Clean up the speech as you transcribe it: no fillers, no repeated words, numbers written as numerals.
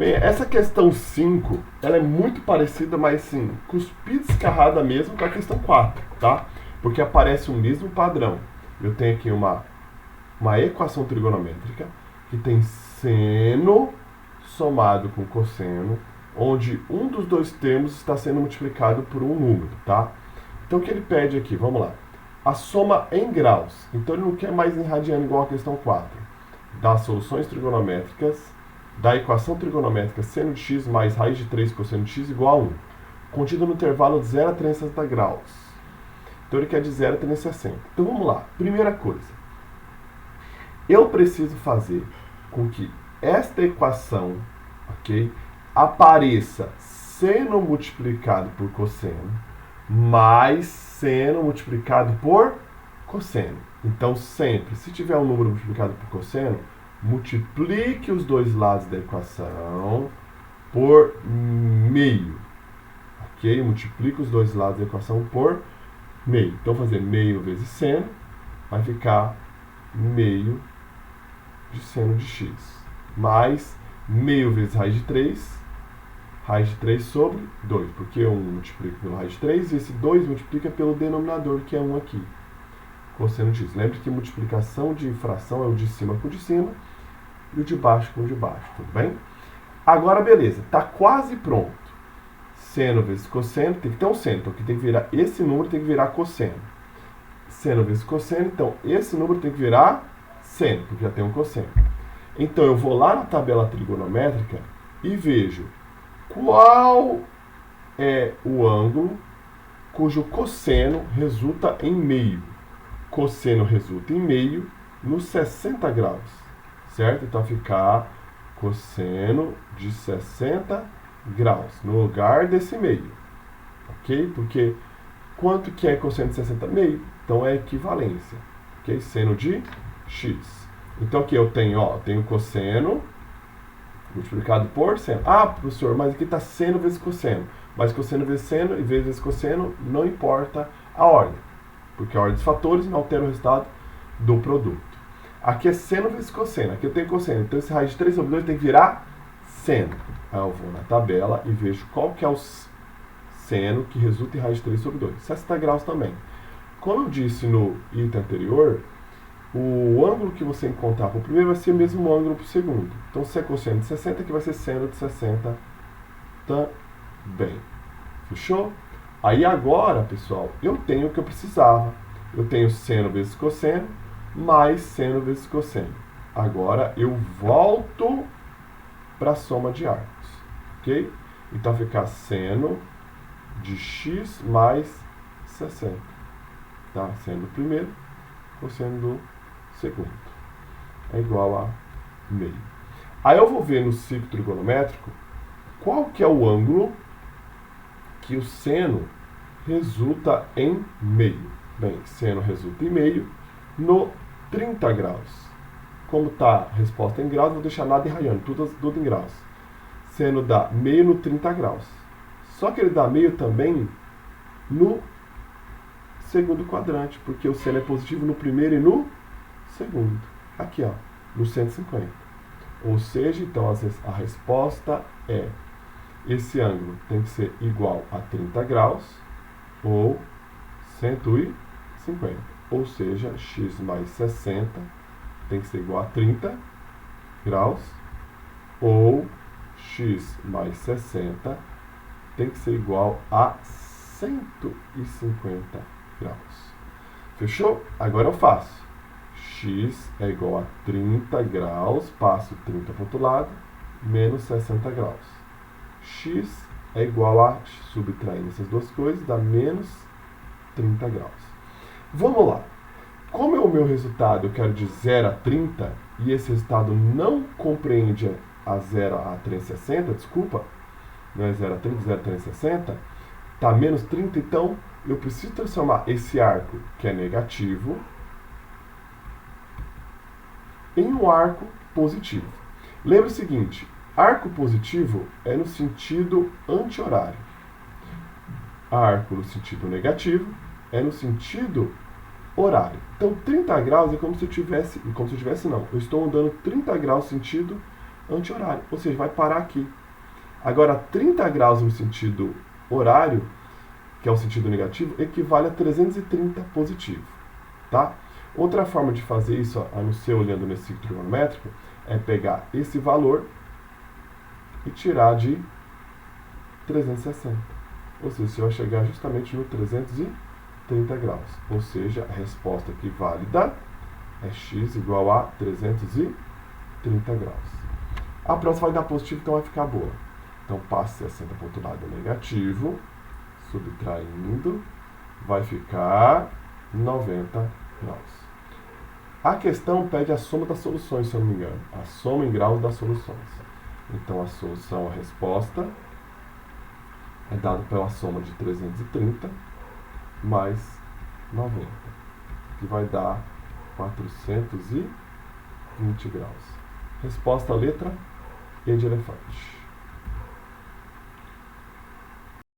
Bem, essa questão 5, ela é muito parecida, mas sim, cuspida e escarrada mesmo com a questão 4, tá? Porque aparece o mesmo padrão. Eu tenho aqui uma equação trigonométrica que tem seno somado com cosseno, onde um dos dois termos está sendo multiplicado por um número, tá? Então o que ele pede aqui, vamos lá. A soma em graus. Então ele não quer mais em radiano igual a questão 4. Das soluções trigonométricas da equação trigonométrica seno de x mais raiz de 3 cosseno de x igual a 1, contida no intervalo de 0 a 360 graus. Então ele quer de 0 a 360. Então vamos lá. Primeira coisa. Eu preciso fazer com que esta equação, ok, apareça seno multiplicado por cosseno mais seno multiplicado por cosseno. Então sempre, se tiver um número multiplicado por cosseno, multiplique os dois lados da equação por meio. Ok? Multiplique os dois lados da equação por meio. Então, fazer meio vezes seno vai ficar meio de seno de x. Mais meio vezes raiz de 3 sobre 2. Porque 1 multiplica pelo raiz de 3 e esse 2 multiplica pelo denominador, que é 1 aqui. Cosseno de x. Lembre que multiplicação de fração é o de cima com o de cima e o de baixo com o de baixo, tudo bem? Agora, beleza, está quase pronto. Seno vezes cosseno, tem que ter um seno, então aqui tem que virar, esse número tem que virar cosseno. Seno vezes cosseno, então esse número tem que virar seno, porque já tem um cosseno. Então eu vou lá na tabela trigonométrica e vejo qual é o ângulo cujo cosseno resulta em meio. Cosseno resulta em meio nos 60 graus. Certo? Então ficar cosseno de 60 graus no lugar desse meio. Ok? Porque quanto que é cosseno de 60? Meio. Então é equivalência. Ok? Seno de x. Então aqui eu tenho cosseno multiplicado por seno. Ah, professor, mas aqui está seno vezes cosseno. Mas cosseno vezes seno e vezes cosseno não importa a ordem. Porque a ordem dos fatores não altera o resultado do produto. Aqui é seno vezes cosseno. Aqui eu tenho cosseno. Então esse raiz de 3 sobre 2 tem que virar seno. Aí eu vou na tabela e vejo qual que é o seno que resulta em raiz de 3 sobre 2. 60 graus também. Como eu disse no item anterior, o ângulo que você encontrar para o primeiro vai ser o mesmo ângulo para o segundo. Então se é cosseno de 60, aqui vai ser seno de 60 também. Fechou? Aí agora, pessoal, eu tenho o que eu precisava. Eu tenho seno vezes cosseno mais seno vezes cosseno. Agora eu volto para a soma de arcos, ok? Então ficar seno de x mais 60, tá? Seno do primeiro, cosseno do segundo. É igual a meio. Aí eu vou ver no ciclo trigonométrico qual que é o ângulo que o seno resulta em meio. Bem, seno resulta em meio no 30 graus. Como está a resposta em graus, vou deixar nada em radiano, tudo em graus. Seno dá meio no 30 graus. Só que ele dá meio também no segundo quadrante, porque o seno é positivo no primeiro e no segundo. Aqui, ó, no 150. Ou seja, então a resposta é: esse ângulo tem que ser igual a 30 graus ou 150. Ou seja, x mais 60 tem que ser igual a 30 graus, ou x mais 60 tem que ser igual a 150 graus. Fechou? Agora eu faço. X é igual a 30 graus, passo 30 para o outro lado, menos 60 graus. X é igual a, subtraindo essas duas coisas, dá menos 30 graus. Vamos lá. Como é o meu resultado, eu quero de 0 a 30, e esse resultado não compreende a 0 a 360, desculpa, não é 0 a 30, 0 a 360, está menos 30, então eu preciso transformar esse arco, que é negativo, em um arco positivo. Lembra o seguinte, arco positivo é no sentido anti-horário. Arco no sentido negativo é no sentido horário. Então 30 graus é como se eu tivesse não, eu estou andando 30 graus sentido anti-horário, ou seja, vai parar aqui. Agora, 30 graus no sentido horário, que é o sentido negativo, equivale a 330 positivo, tá? Outra forma de fazer isso, a não ser olhando nesse ciclo trigonométrico, é pegar esse valor e tirar de 360. Ou seja, você vai chegar justamente no 330 graus. Ou seja, a resposta aqui válida é x igual a 330 graus. A próxima vai dar positivo, então vai ficar boa. Então, passe 60 para o outro lado negativo, subtraindo, vai ficar 90 graus. A questão pede a soma das soluções, se eu não me engano. A soma em graus das soluções. Então, a solução, a resposta, é dada pela soma de 330 mais 90, que vai dar 420 graus. Resposta, letra E de elefante.